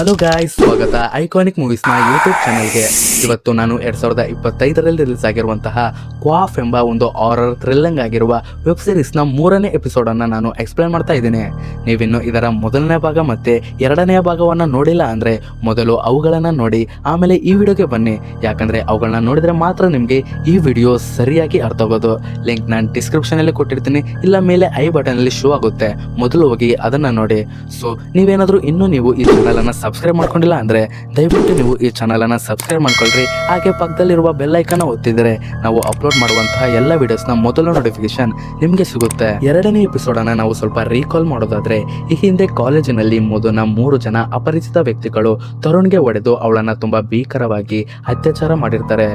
Hello guys, ಸ್ವಾಗತ iconic movies ನ YouTube ಚಾನೆಲ್ಗೆ. ಇವತ್ತು ನಾನು 2025ರಲ್ಲಿ ರಿಲೀಸ್ ಆಗಿರುವಂತಹ ಕ್ವಾಫ್ ಎಂಬ ಒಂದು ಹಾರರ್ ಥ್ರಿಲ್ಲಿಂಗ್ ಆಗಿರುವ ವೆಬ್ ಸೀರೀಸ್ ನ 3ನೇ ಎಪಿಸೋಡ್ ಅನ್ನ ನಾನು ಎಕ್ಸ್ಪ್ಲೇನ್ ಮಾಡ್ತಾ ಇದ್ದೀನಿ. ನೀವಿನ್ನು ಇದರ ಮೊದಲನೇ ಭಾಗ ಮತ್ತೆ 2ನೇ ಭಾಗವನ್ನ ನೋಡಿಲ್ಲ ಅಂದ್ರೆ ಮೊದಲು ಅವುಗಳನ್ನ ನೋಡಿ ಆಮೇಲೆ ಈ ವಿಡಿಯೋಗೆ ಬನ್ನಿ. ಯಾಕಂದ್ರೆ ಅವುಗಳನ್ನ ನೋಡಿದ್ರೆ ಮಾತ್ರ ನಿಮ್ಗೆ ಈ ವಿಡಿಯೋ ಸರಿಯಾಗಿ ಅರ್ಥ ಆಗೋದು. ಲಿಂಕ್ ನಾನು ಡಿಸ್ಕ್ರಿಪ್ಷನ್ ಅಲ್ಲಿ ಕೊಟ್ಟಿರ್ತೀನಿ, ಇಲ್ಲ ಮೇಲೆ ಐ ಬಟನ್ ಅಲ್ಲಿ ಶೋ ಆಗುತ್ತೆ. ಮೊದಲು ಹೋಗಿ ಅದನ್ನ ನೋಡಿ. ಸೊ ನೀವೇನಾದ್ರೂ ನೀವು ಈ ಚಾನಲ್ ಅನ್ನ ಸಬ್ಸ್ಕ್ರೈಬ್ ಮಾಡ್ಕೊಂಡಿಲ್ಲ ಅಂದ್ರೆ ದಯವಿಟ್ಟು ನೀವು ಈ ಚಾನಲ್ ಅನ್ನ ಸಬ್ಸ್ಕ್ರೈಬ್ ಮಾಡ್ಕೊಳ್ರಿ. ಹಾಗೆ ಪಕ್ಕದಲ್ಲಿರುವ ಬೆಲ್ ಐಕಾನ್ ಒತ್ತಿದ್ರೆ ನಾವು ಅಪ್ಲೋಡ್ ಮಾಡುವಂತಹ ಎಲ್ಲ ವಿಡಿಯೋಸ್ ನ ಮೊದಲ ನೋಟಿಫಿಕೇಶನ್ ನಿಮ್ಗೆ ಸಿಗುತ್ತೆ. 2ನೇ ಎಪಿಸೋಡ್ ಅನ್ನ ನಾವು ಸ್ವಲ್ಪ ರೀಕಾಲ್ ಮಾಡೋದಾದ್ರೆ, ಈ ಹಿಂದೆ ಕಾಲೇಜಿನಲ್ಲಿ ಮಧುನ 3 ಜನ ಅಪರಿಚಿತ ವ್ಯಕ್ತಿಗಳು ತರುಣ್ಗೆ ಹೊಡೆದು ಅವಳನ್ನ ತುಂಬಾ ಭೀಕರವಾಗಿ ಅತ್ಯಾಚಾರ ಮಾಡಿರ್ತಾರೆ.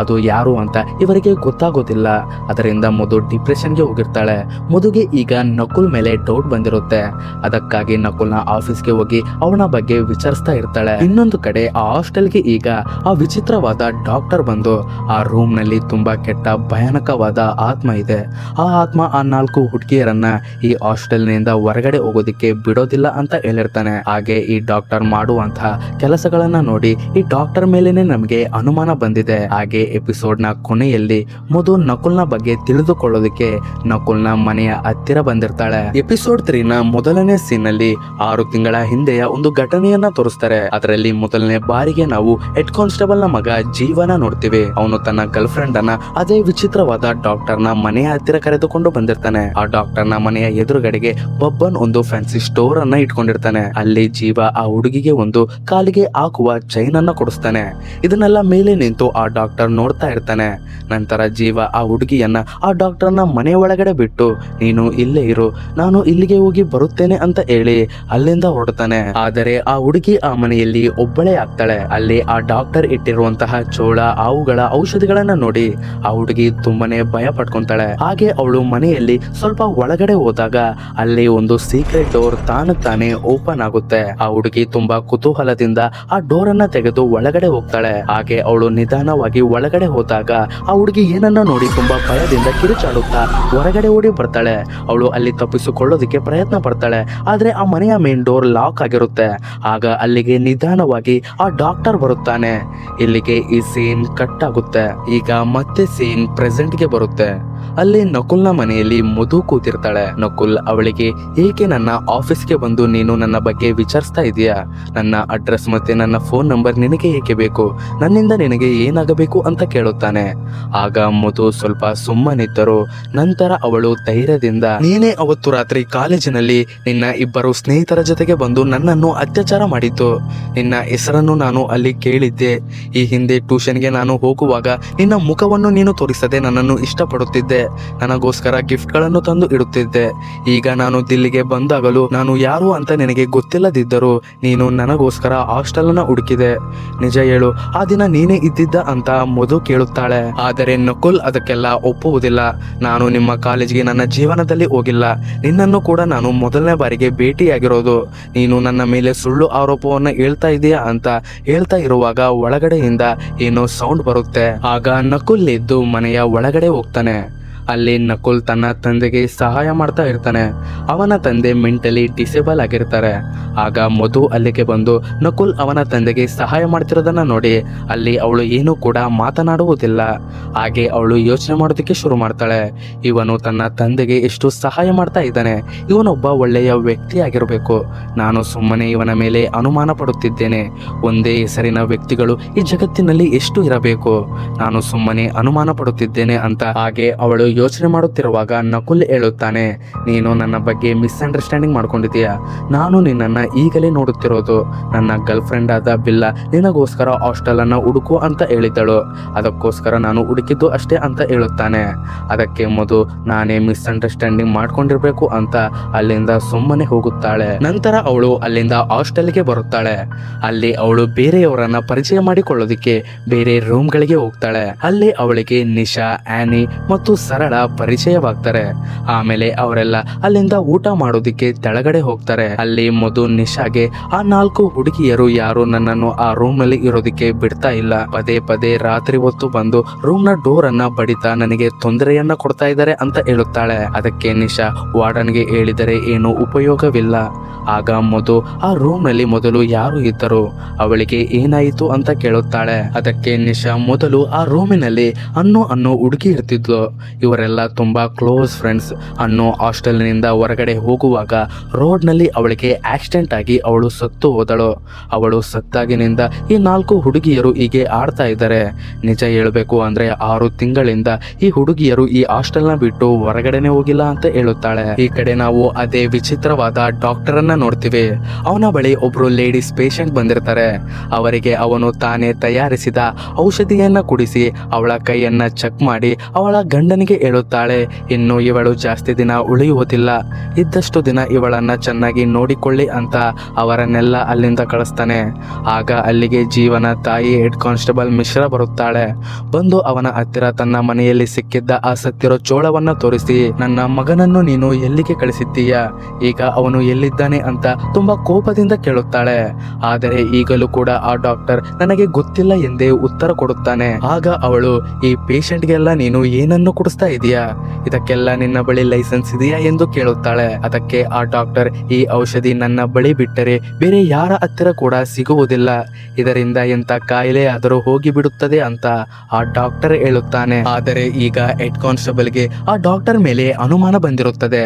ಅದು ಯಾರು ಅಂತ ಇವರಿಗೆ ಗೊತ್ತಾಗೋದಿಲ್ಲ. ಅದರಿಂದ ಮಧು ಡಿಪ್ರೆಷನ್ಗೆ ಹೋಗಿರ್ತಾಳೆ. ಮಧುಗೆ ಈಗ ನಕುಲ್ ಮೇಲೆ ಡೌಟ್ ಬಂದಿರುತ್ತೆ. ಅದಕ್ಕಾಗಿ ನಕುಲ್ನ ಆಫೀಸ್ಗೆ ಹೋಗಿ ಅವನ ಬಗ್ಗೆ ವಿಚಾರಿಸ್ತಾ ಇರ್ತಾಳೆ. ಇನ್ನೊಂದು ಕಡೆ ಆ ಹಾಸ್ಟೆಲ್ಗೆ ಈಗ ಆ ವಿಚಿತ್ರವಾದ ಡಾಕ್ಟರ್ ಬಂದು ಆ ರೂಮ್ ನಲ್ಲಿ ತುಂಬಾ ಕೆಟ್ಟ ಭಯಾನಕವಾದ ಆತ್ಮ ಇದೆ. ಆ ಆತ್ಮ ಆ 4 ಹುಡುಗಿಯರನ್ನ ಈ ಹಾಸ್ಟೆಲ್ ನಿಂದ ಹೊರಗಡೆ ಹೋಗೋದಿಕ್ಕೆ ಬಿಡೋದಿಲ್ಲ ಅಂತ ಹೇಳಿರ್ತಾನೆ. ಹಾಗೆ ಈ ಡಾಕ್ಟರ್ ಮಾಡುವಂತಹ ಕೆಲಸಗಳನ್ನ ನೋಡಿ ಈ ಡಾಕ್ಟರ್ ಮೇಲೇನೆ ನಮಗೆ ಅನುಮಾನ ಬಂದಿದೆ. ಹಾಗೆ ಎಪಿಸೋಡ್ ನ ಕೊನೆಯಲ್ಲಿ ಮಧು ನಕುಲ್ನ ಬಗ್ಗೆ ತಿಳಿದುಕೊಳ್ಳೋದಕ್ಕೆ ನಕುಲ್ನ ಮನೆಯ ಹತ್ತಿರ ಬಂದಿರ್ತಾಳೆ. ಎಪಿಸೋಡ್ 3 ನ ಮೊದಲನೇ ಸೀನ್ ನಲ್ಲಿ 6 ತಿಂಗಳ ಹಿಂದೆಯ ಒಂದು ಘಟನೆಯನ್ನ ತೋರಿಸ್ತಾರೆ. ಅದರಲ್ಲಿ ಮೊದಲನೇ ಬಾರಿಗೆ ನಾವು ಹೆಡ್ ಕಾನ್ಸ್ಟೇಬಲ್ ನ ಮಗ ಜೀವನ ನೋಡ್ತೀವಿ. ಅವನು ತನ್ನ ಗರ್ಲ್ ಫ್ರೆಂಡ್ ಅನ್ನ ಅದೇ ವಿಚಿತ್ರವಾದ ಡಾಕ್ಟರ್ ನ ಮನೆಯ ಹತ್ತಿರ ಕರೆದುಕೊಂಡು ಬಂದಿರ್ತಾನೆ. ಆ ಡಾಕ್ಟರ್ ನ ಮನೆಯ ಎದುರುಗಡೆಗೆ ಬಬ್ಬನ್ ಒಂದು ಫ್ಯಾನ್ಸಿ ಸ್ಟೋರ್ ಅನ್ನ ಇಟ್ಕೊಂಡಿರ್ತಾನೆ. ಅಲ್ಲಿ ಜೀವ ಆ ಹುಡುಗಿಗೆ ಒಂದು ಕಾಲಿಗೆ ಹಾಕುವ ಚೈನ್ ಅನ್ನ ಕೊಡಿಸ್ತಾನೆ. ಇದನ್ನೆಲ್ಲ ಮೇಲೆ ನಿಂತು ಆ ಡಾಕ್ಟರ್ ನೋಡ್ತಾ ಇರ್ತಾನೆ. ನಂತರ ಜೀವ ಆ ಹುಡುಗಿಯನ್ನ ಆ ಡಾಕ್ಟರ್ ನ ಮನೆ ಒಳಗಡೆ ಬಿಟ್ಟು, ನೀನು ಇಲ್ಲೇ ಇರು, ನಾನು ಇಲ್ಲಿಗೆ ಹೋಗಿ ಬರುತ್ತೇನೆ ಅಂತ ಹೇಳಿ ಅಲ್ಲಿಂದ ಹೊರಡ್ತಾನೆ. ಆದರೆ ಆ ಹುಡುಗಿ ಆ ಮನೆಯಲ್ಲಿ ಒಬ್ಬಳೇ ಆಗ್ತಾಳೆ. ಅಲ್ಲಿ ಆ ಡಾಕ್ಟರ್ ಇಟ್ಟಿರುವಂತಹ ಚೋಳ ಹಾವುಗಳ ಔಷಧಿಗಳನ್ನ ನೋಡಿ ಆ ಹುಡುಗಿ ತುಂಬಾನೇ ಭಯ ಪಡ್ಕೊಂತಾಳೆ. ಹಾಗೆ ಅವಳು ಮನೆಯಲ್ಲಿ ಸ್ವಲ್ಪ ಒಳಗಡೆ ಹೋದಾಗ ಅಲ್ಲಿ ಒಂದು ಸೀಕ್ರೆಟ್ ಡೋರ್ ತಾನೇ ಓಪನ್ ಆಗುತ್ತೆ. ಆ ಹುಡುಗಿ ತುಂಬಾ ಕುತೂಹಲದಿಂದ ಆ ಡೋರ್ ಅನ್ನ ತೆಗೆದು ಒಳಗಡೆ ಹೋಗ್ತಾಳೆ. ಹಾಗೆ ಅವಳು ನಿಧಾನವಾಗಿ ಒಳಗಡೆ ಹೋದಾಗ ಆ ಹುಡುಗಿ ಏನನ್ನ ನೋಡಿ ತುಂಬಾ ಭಯದಿಂದ ಕಿರುಚಾಡುತ್ತಾ ಹೊರಗಡೆ ಓಡಿ ಬರ್ತಾಳೆ. ಅವಳು ಅಲ್ಲಿ ತಪ್ಪಿಸಿಕೊಳ್ಳೋದಕ್ಕೆ ಪ್ರಯತ್ನ ಪಡ್ತಾಳೆ. ಆದ್ರೆ ಆ ಮನೆಯ ಮೇನ್ ಡೋರ್ ಲಾಕ್ ಆಗಿರುತ್ತೆ. ಆಗ ಅಲ್ಲಿಗೆ ನಿಧಾನವಾಗಿ ಆ ಡಾಕ್ಟರ್ ಬರುತ್ತಾನೆ. ಇಲ್ಲಿಗೆ ಈ ಸೀನ್ ಕಟ್ ಆಗುತ್ತೆ. ಈಗ ಮತ್ತೆ ಸೀನ್ ಪ್ರೆಸೆಂಟ್ ಗೆ ಬರುತ್ತೆ. ಅಲ್ಲಿ ನಕುಲ್ನ ಮನೆಯಲ್ಲಿ ಮಧು ಕೂತಿರ್ತಾಳೆ. ನಕುಲ್ ಅವಳಿಗೆ, ಏಕೆ ನನ್ನ ಆಫೀಸ್ಗೆ ಬಂದು ನೀನು ನನ್ನ ಬಗ್ಗೆ ವಿಚಾರಿಸ್ತಾ ಇದೀಯಾ? ನನ್ನ ಅಡ್ರೆಸ್ ಮತ್ತೆ ನನ್ನ ಫೋನ್ ನಂಬರ್ ನಿನಗೆ ಏಕೆ ಬೇಕು? ನನ್ನಿಂದ ನಿನಗೆ ಏನಾಗಬೇಕು ಅಂತ ಕೇಳುತ್ತಾನೆ. ಆಗ ಮಧು ಸ್ವಲ್ಪ ಸುಮ್ಮನಿದ್ದರು. ನಂತರ ಅವಳು ಧೈರ್ಯದಿಂದ, ನೀನೇ ಅವತ್ತು ರಾತ್ರಿ ಕಾಲೇಜಿನಲ್ಲಿ ನಿನ್ನ 2 ಸ್ನೇಹಿತರ ಜೊತೆಗೆ ಬಂದು ನನ್ನನ್ನು ಅತ್ಯಾಚಾರ ಮಾಡಿದ್ದು. ನಿನ್ನ ಹೆಸರನ್ನು ನಾನು ಅಲ್ಲಿ ಕೇಳಿದ್ದೆ. ಈ ಹಿಂದೆ ಟ್ಯೂಷನ್ಗೆ ನಾನು ಹೋಗುವಾಗ ನಿನ್ನ ಮುಖವನ್ನು ನೀನು ತೋರಿಸದೆ ನನ್ನನ್ನು ಇಷ್ಟಪಡುತ್ತಿದ್ದೆ. ನನಗೋಸ್ಕರ ಗಿಫ್ಟ್ ಗಳನ್ನು ತಂದು ಇಡುತ್ತಿದ್ದೆ. ಈಗ ನಾನು ದಿಲ್ಲಿಗೆ ಬಂದಾಗಲೂ ನಾನು ಯಾರು ಅಂತ ನಿನಗೆ ಗೊತ್ತಿಲ್ಲದಿದ್ದರೂ ನೀನು ನನಗೋಸ್ಕರ ಹಾಸ್ಟೆಲ್ ಅನ್ನ ಹುಡುಕಿದೆ. ನಿಜ ಹೇಳು, ಆ ದಿನ ನೀನೇ ಇದ್ದಿದ್ದ ಅಂತ ಮಧು ಕೇಳುತ್ತಾಳೆ. ಆದರೆ ನಕುಲ್ ಅದಕ್ಕೆಲ್ಲ ಒಪ್ಪುವುದಿಲ್ಲ. ನಾನು ನಿಮ್ಮ ಕಾಲೇಜ್ಗೆ ನನ್ನ ಜೀವನದಲ್ಲಿ ಹೋಗಿಲ್ಲ. ನಿನ್ನನ್ನು ಕೂಡ ನಾನು ಮೊದಲನೇ ಬಾರಿಗೆ ಭೇಟಿಯಾಗಿರೋದು. ನೀನು ನನ್ನ ಮೇಲೆ ಸುಳ್ಳು ಆರೋಪವನ್ನ ಹೇಳ್ತಾ ಇದೀಯಾ ಅಂತ ಹೇಳ್ತಾ ಇರುವಾಗ ಒಳಗಡೆಯಿಂದ ಏನೋ ಸೌಂಡ್ ಬರುತ್ತೆ. ಆಗ ನಕುಲ್ ಎದ್ದು ಮನೆಯ ಒಳಗಡೆ ಹೋಗ್ತಾನೆ. ಅಲ್ಲಿ ನಕುಲ್ ತನ್ನ ತಂದೆಗೆ ಸಹಾಯ ಮಾಡ್ತಾ ಇರ್ತಾನೆ. ಅವನ ತಂದೆ ಮೆಂಟಲಿ ಡಿಸೇಬಲ್ ಆಗಿರ್ತಾರೆ. ಆಗ ಮಧು ಅಲ್ಲಿಗೆ ಬಂದು ನಕುಲ್ ಅವನ ತಂದೆಗೆ ಸಹಾಯ ಮಾಡ್ತಿರೋದನ್ನ ನೋಡಿ ಅಲ್ಲಿ ಅವಳು ಏನೂ ಕೂಡ ಮಾತನಾಡುವುದಿಲ್ಲ. ಹಾಗೆ ಅವಳು ಯೋಚನೆ ಮಾಡೋದಕ್ಕೆ ಶುರು ಮಾಡ್ತಾಳೆ. ಇವನು ತನ್ನ ತಂದೆಗೆ ಎಷ್ಟು ಸಹಾಯ ಮಾಡ್ತಾ ಇದ್ದಾನೆ, ಇವನೊಬ್ಬ ಒಳ್ಳೆಯ ವ್ಯಕ್ತಿ ಆಗಿರಬೇಕು. ನಾನು ಸುಮ್ಮನೆ ಇವನ ಮೇಲೆ ಅನುಮಾನ ಪಡುತ್ತಿದ್ದೇನೆ. ಒಂದೇ ಹೆಸರಿನ ವ್ಯಕ್ತಿಗಳು ಈ ಜಗತ್ತಿನಲ್ಲಿ ಎಷ್ಟು ಇರಬೇಕು? ನಾನು ಸುಮ್ಮನೆ ಅನುಮಾನ ಪಡುತ್ತಿದ್ದೇನೆ ಅಂತ. ಹಾಗೆ ಅವಳು ಯೋಚನೆ ಮಾಡುತ್ತಿರುವಾಗ ನಕುಲ್ ಹೇಳುತ್ತಾನೆ, ನೀನು ನನ್ನ ಬಗ್ಗೆ ಮಿಸ್ಅಂಡರ್ಸ್ಟ್ಯಾಂಡಿಂಗ್ ಮಾಡ್ಕೊಂಡಿದೀಯ. ನಾನು ನಿನ್ನನ್ನ ಈಗಲೇ ನೋಡುತ್ತಿರೋದು. ನನ್ನ ಗರ್ಲ್ ಫ್ರೆಂಡ್ ಆದ ಬಿಲ್ಲ ನಿನಗೋಸ್ಕರ ಹಾಸ್ಟೆಲ್ ಅನ್ನ ಹುಡುಕು ಅಂತ ಹೇಳಿದ್ದಳು. ಅದಕ್ಕೋಸ್ಕರ ನಾನು ಹುಡುಕಿದ್ದು ಅಷ್ಟೇ ಅಂತ ಹೇಳುತ್ತಾನೆ. ಅದಕ್ಕೆ ಮಧು, ನಾನೇ ಮಿಸ್ಅಂಡರ್ಸ್ಟ್ಯಾಂಡಿಂಗ್ ಮಾಡ್ಕೊಂಡಿರ್ಬೇಕು ಅಂತ ಅಲ್ಲಿಂದ ಸುಮ್ಮನೆ ಹೋಗುತ್ತಾಳೆ. ನಂತರ ಅವಳು ಅಲ್ಲಿಂದ ಹಾಸ್ಟೆಲ್ಗೆ ಬರುತ್ತಾಳೆ. ಅಲ್ಲಿ ಅವಳು ಬೇರೆಯವರನ್ನ ಪರಿಚಯ ಮಾಡಿಕೊಳ್ಳೋದಿಕ್ಕೆ ಬೇರೆ ರೂಮ್ ಗಳಿಗೆ ಹೋಗ್ತಾಳೆ. ಅಲ್ಲಿ ಅವಳಿಗೆ ನಿಶಾ, ಆನಿ ಮತ್ತು ಸರ ಸರಳ ಪರಿಚಯವಾಗ್ತಾರೆ. ಆಮೇಲೆ ಅವರೆಲ್ಲ ಅಲ್ಲಿಂದ ಊಟ ಮಾಡೋದಿಕ್ಕೆ ತೆಳಗಡೆ ಹೋಗ್ತಾರೆ. ಅಲ್ಲಿ ಮಧು ನಿಶಾಗೆ ಆ 4 ಹುಡುಗಿಯರು ಯಾರು ನನ್ನನ್ನು ಆ ರೂಮ್ ನಲ್ಲಿ ಇರೋದಿಕ್ಕೆ ಬಿಡ್ತಾ ಇಲ್ಲ, ಪದೇ ಪದೇ ರಾತ್ರಿ ಹೊತ್ತು ಬಂದು ರೂಮ್ ನ ಡೋರ್ ಅನ್ನ ಬಡಿತಾ ನನಗೆ ತೊಂದರೆಯನ್ನ ಕೊಡ್ತಾ ಇದ್ದಾರೆ ಅಂತ ಹೇಳುತ್ತಾಳೆ. ಅದಕ್ಕೆ ನಿಶಾ ವಾರ್ಡನ್ಗೆ ಹೇಳಿದರೆ ಏನು ಉಪಯೋಗವಿಲ್ಲ. ಆಗ ಮಧು ಆ ರೂಮ್ ನಲ್ಲಿ ಮೊದಲು ಯಾರು ಇದ್ದರು, ಅವಳಿಗೆ ಏನಾಯಿತು ಅಂತ ಕೇಳುತ್ತಾಳೆ. ಅದಕ್ಕೆ ನಿಶಾ ಮೊದಲು ಆ ರೂಮಿನಲ್ಲಿ ಅನ್ನೋ ಹುಡುಗಿ ಇರ್ತಿದ್ಲು. ಇವರೆಲ್ಲ ತುಂಬಾ ಕ್ಲೋಸ್ ಫ್ರೆಂಡ್ಸ್. ಹಾಸ್ಟೆಲ್ ನಿಂದ ಹೊರಗಡೆ ಹೋಗುವಾಗ ರೋಡ್ ನಲ್ಲಿ ಅವಳಿಗೆ ಆಕ್ಸಿಡೆಂಟ್ ಆಗಿ ಅವಳು ಸತ್ತು ಹೋದಳು. ಅವಳು ಸತ್ತಾಗಿನಿಂದ ಈ 4 ಹುಡುಗಿಯರು ಹೀಗೆ ಆಡ್ತಾ ಇದ್ದಾರೆ. ನಿಜ ಹೇಳ್ಬೇಕು ಅಂದ್ರೆ 6 ತಿಂಗಳಿಂದ ಈ ಹುಡುಗಿಯರು ಈ ಹಾಸ್ಟೆಲ್ ನ ಬಿಟ್ಟು ಹೊರಗಡೆನೆ ಹೋಗಿಲ್ಲ ಅಂತ ಹೇಳುತ್ತಾಳೆ. ಈ ಕಡೆ ನಾವು ಅದೇ ವಿಚಿತ್ರವಾದ ಡಾಕ್ಟರ್ ಅನ್ನ ನೋಡ್ತೀವಿ. ಅವನ ಬಳಿ ಒಬ್ರು ಲೇಡೀಸ್ ಪೇಷಂಟ್ ಬಂದಿರ್ತಾರೆ. ಅವರಿಗೆ ಅವನು ತಾನೇ ತಯಾರಿಸಿದ ಔಷಧಿಯನ್ನ ಕುಡಿಸಿ ಅವಳ ಕೈಯನ್ನ ಚೆಕ್ ಮಾಡಿ ಅವಳ ಗಂಡನಿಗೆ ಹೇಳುತ್ತಾಳೆ, ಇನ್ನು ಇವಳು ಜಾಸ್ತಿ ದಿನ ಉಳಿಯುವುದಿಲ್ಲ, ಇದ್ದಷ್ಟು ದಿನ ಇವಳನ್ನ ಚೆನ್ನಾಗಿ ನೋಡಿಕೊಳ್ಳಿ ಅಂತ ಅವರನ್ನೆಲ್ಲ ಅಲ್ಲಿಂದ ಕಳಿಸ್ತಾನೆ. ಆಗ ಅಲ್ಲಿಗೆ ಜೀವನ ತಾಯಿ ಹೆಡ್ ಕಾನ್ಸ್ಟೇಬಲ್ ಮಿಶ್ರಾ ಬರುತ್ತಾಳೆ. ಬಂದು ಅವನ ಹತ್ತಿರ ತನ್ನ ಮನೆಯಲ್ಲಿ ಸಿಕ್ಕಿದ್ದ ಆ ಸತ್ತಿರೋ ಚೋಳವನ್ನ ತೋರಿಸಿ, ನನ್ನ ಮಗನನ್ನು ನೀನು ಎಲ್ಲಿಗೆ ಕಳಿಸಿದ್ದೀಯಾ, ಈಗ ಅವನು ಎಲ್ಲಿದ್ದಾನೆ ಅಂತ ತುಂಬಾ ಕೋಪದಿಂದ ಕೇಳುತ್ತಾಳೆ. ಆದರೆ ಈಗಲೂ ಕೂಡ ಆ ಡಾಕ್ಟರ್ ನನಗೆ ಗೊತ್ತಿಲ್ಲ ಎಂದೇ ಉತ್ತರ ಕೊಡುತ್ತಾನೆ. ಆಗ ಅವಳು, ಈ ಪೇಷಂಟ್ಗೆಲ್ಲ ನೀನು ಏನನ್ನು ಕುಡಿಸ್ತಾ ಇದೀಯಾ, ಇದಕ್ಕೆಲ್ಲ ನಿನ್ನ ಬಳಿ ಲೈಸೆನ್ಸ್ ಇದೆಯಾ ಎಂದು ಕೇಳುತ್ತಾಳೆ. ಅದಕ್ಕೆ ಆ ಡಾಕ್ಟರ್, ಈ ಔಷಧಿ ನನ್ನ ಬಳಿ ಬಿಟ್ಟರೆ ಬೇರೆ ಯಾರ ಹತ್ತಿರ ಕೂಡ ಸಿಗುವುದಿಲ್ಲ, ಇದರಿಂದ ಎಂತ ಕಾಯಿಲೆ ಆದರೂ ಹೋಗಿ ಬಿಡುತ್ತದೆ ಅಂತ ಆ ಡಾಕ್ಟರ್ ಹೇಳುತ್ತಾನೆ. ಆದರೆ ಈಗ ಹೆಡ್ ಕಾನ್ಸ್ಟೇಬಲ್ಗೆ ಆ ಡಾಕ್ಟರ್ ಮೇಲೆ ಅನುಮಾನ ಬಂದಿರುತ್ತದೆ.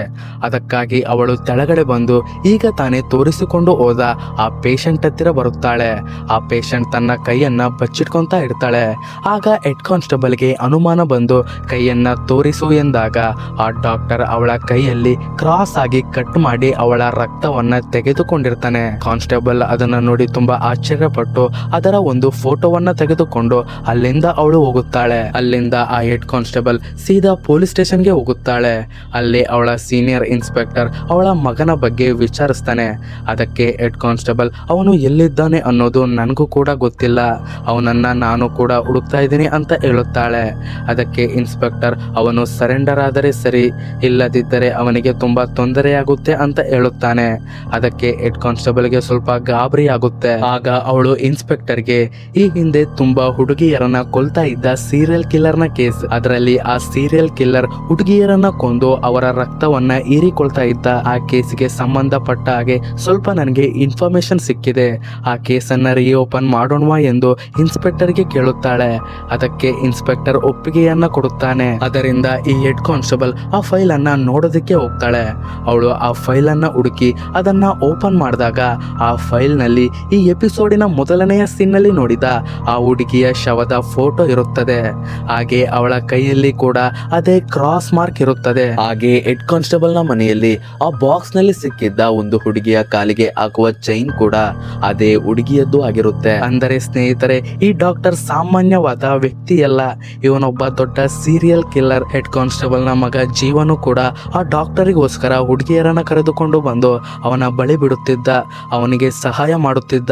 ಅದಕ್ಕಾಗಿ ಅವಳು ತೆಳಗಡೆ ಬಂದು ಈಗ ತಾನೇ ತೋರಿಸಿಕೊಂಡು ಹೋದ ಆ ಪೇಷಂಟ್ ಹತ್ತಿರ ಬರುತ್ತಾಳೆ. ಆ ಪೇಷಂಟ್ ತನ್ನ ಕೈಯನ್ನ ಬಚ್ಚಿಟ್ಕೊಂತ ಇರ್ತಾಳೆ. ಆಗ ಹೆಡ್ ಕಾನ್ಸ್ಟೇಬಲ್ಗೆ ಅನುಮಾನ ಬಂದು ಕೈಯನ್ನ ತೋರಿಸು ಎಂದಾಗ ಆ ಡಾಕ್ಟರ್ ಅವಳ ಕೈಯಲ್ಲಿ ಕ್ರಾಸ್ ಆಗಿ ಕಟ್ ಮಾಡಿ ಅವಳ ರಕ್ತವನ್ನ ತೆಗೆದುಕೊಂಡಿರ್ತಾನೆ. ಕಾನ್ಸ್ಟೇಬಲ್ ಅದನ್ನ ನೋಡಿ ತುಂಬಾ ಆಶ್ಚರ್ಯಪಟ್ಟು ಅದರ ಒಂದು ಫೋಟೋವನ್ನ ತೆಗೆದುಕೊಂಡು ಅಲ್ಲಿಂದ ಅವಳು ಹೋಗುತ್ತಾಳೆ. ಅಲ್ಲಿಂದ ಆ ಹೆಡ್ ಕಾನ್ಸ್ಟೇಬಲ್ ಸೀದಾ ಪೊಲೀಸ್ ಸ್ಟೇಷನ್ಗೆ ಹೋಗುತ್ತಾಳೆ. ಅಲ್ಲಿ ಅವಳ ಸೀನಿಯರ್ ಇನ್ಸ್ಪೆಕ್ಟರ್ ಅವಳ ಮಗನ ಬಗ್ಗೆ ವಿಚಾರಿಸ್ತಾನೆ. ಅದಕ್ಕೆ ಹೆಡ್ ಕಾನ್ಸ್ಟೇಬಲ್, ಅವನು ಎಲ್ಲಿದ್ದಾನೆ ಅನ್ನೋದು ನನಗೂ ಕೂಡ ಗೊತ್ತಿಲ್ಲ, ಅವನನ್ನ ನಾನು ಕೂಡ ಹುಡುಕ್ತಾ ಇದ್ದೀನಿ ಅಂತ ಹೇಳುತ್ತಾಳೆ. ಅದಕ್ಕೆ ಇನ್ಸ್ಪೆಕ್ಟರ್, ಅವನು ಸರೆಂಡರ್ ಆದರೆ ಸರಿ, ಇಲ್ಲದಿದ್ದರೆ ಅವನಿಗೆ ತುಂಬಾ ತೊಂದರೆಯಾಗುತ್ತೆ ಅಂತ ಹೇಳುತ್ತಾನೆ. ಅದಕ್ಕೆ ಹೆಡ್ ಕಾನ್ಸ್ಟೇಬಲ್ಗೆ ಸ್ವಲ್ಪ ಗಾಬರಿ ಆಗುತ್ತೆ. ಆಗ ಅವಳು ಇನ್ಸ್ಪೆಕ್ಟರ್ಗೆ, ಈ ಹಿಂದೆ ತುಂಬಾ ಹುಡುಗಿಯರನ್ನ ಕೊಲ್ತಾ ಇದ್ದ ಸೀರಿಯಲ್ ಕಿಲ್ಲರ್ ನ ಕೇಸ್, ಅದರಲ್ಲಿ ಆ ಸೀರಿಯಲ್ ಕಿಲ್ಲರ್ ಹುಡುಗಿಯರನ್ನ ಕೊಂದು ಅವರ ರಕ್ತವನ್ನ ಹೀರಿಕೊಳ್ತಾ ಇದ್ದ ಆ ಕೇಸ್ಗೆ ಸಂಬಂಧಪಟ್ಟ ಹಾಗೆ ಸ್ವಲ್ಪ ನನಗೆ ಇನ್ಫಾರ್ಮೇಶನ್ ಸಿಕ್ಕಿದೆ, ಆ ಕೇಸನ್ನ ರೀಓಪನ್ ಮಾಡೋಣವಾ ಎಂದು ಇನ್ಸ್ಪೆಕ್ಟರ್ಗೆ ಕೇಳುತ್ತಾಳೆ. ಅದಕ್ಕೆ ಇನ್ಸ್ಪೆಕ್ಟರ್ ಒಪ್ಪಿಗೆಯನ್ನ ಕೊಡುತ್ತಾನೆ. ಅದರಿಂದ ಈ ಹೆಡ್ ಕಾನ್ಸ್ಟೇಬಲ್ ಆ ಫೈಲ್ ಅನ್ನ ನೋಡೋದಕ್ಕೆ ಹೋಗ್ತಾಳೆ. ಅವಳು ಆ ಫೈಲ್ ಅನ್ನ ಹುಡುಕಿ ಅದನ್ನ ಓಪನ್ ಮಾಡಿದಾಗ ಆ ಫೈಲ್ ನಲ್ಲಿ ಈ ಎಪಿಸೋಡಿನ ಮೊದಲನೆಯ ಸೀನ್ ನಲ್ಲಿ ನೋಡಿದ ಆ ಹುಡುಗಿಯ ಶವದ ಫೋಟೋ ಇರುತ್ತದೆ. ಹಾಗೆ ಅವಳ ಕೈಯಲ್ಲಿ ಕೂಡ ಅದೇ ಕ್ರಾಸ್ ಮಾರ್ಕ್ ಇರುತ್ತದೆ. ಹಾಗೆ ಹೆಡ್ ಕಾನ್ಸ್ಟೇಬಲ್ ನ ಮನೆಯಲ್ಲಿ ಆ ಬಾಕ್ಸ್ ನಲ್ಲಿ ಸಿಕ್ಕಿದ್ದ ಒಂದು ಹುಡುಗಿಯ ಕಾಲಿಗೆ ಹಾಕುವ ಚೈನ್ ಕೂಡ ಅದೇ ಹುಡುಗಿಯದ್ದು ಆಗಿರುತ್ತೆ. ಅಂದರೆ ಸ್ನೇಹಿತರೆ, ಈ ಡಾಕ್ಟರ್ ಸಾಮಾನ್ಯವಾದ ವ್ಯಕ್ತಿಯಲ್ಲ, ಇವನೊಬ್ಬ ದೊಡ್ಡ ಸೀರಿಯಲ್ ಕಿಲ್ಲರ್. ಹೆಡ್ ಕಾನ್ಸ್ಟೇಬಲ್ ನ ಮಗ ಜೀವನು ಕೂಡ ಆ ಡಾಕ್ಟರಿಗೋಸ್ಕರ ಹುಡುಗಿಯರನ್ನ ಕರೆದುಕೊಂಡು ಬಂದು ಅವನ ಬಳಿ ಬಿಡುತ್ತಿದ್ದ, ಅವನಿಗೆ ಸಹಾಯ ಮಾಡುತ್ತಿದ್ದ.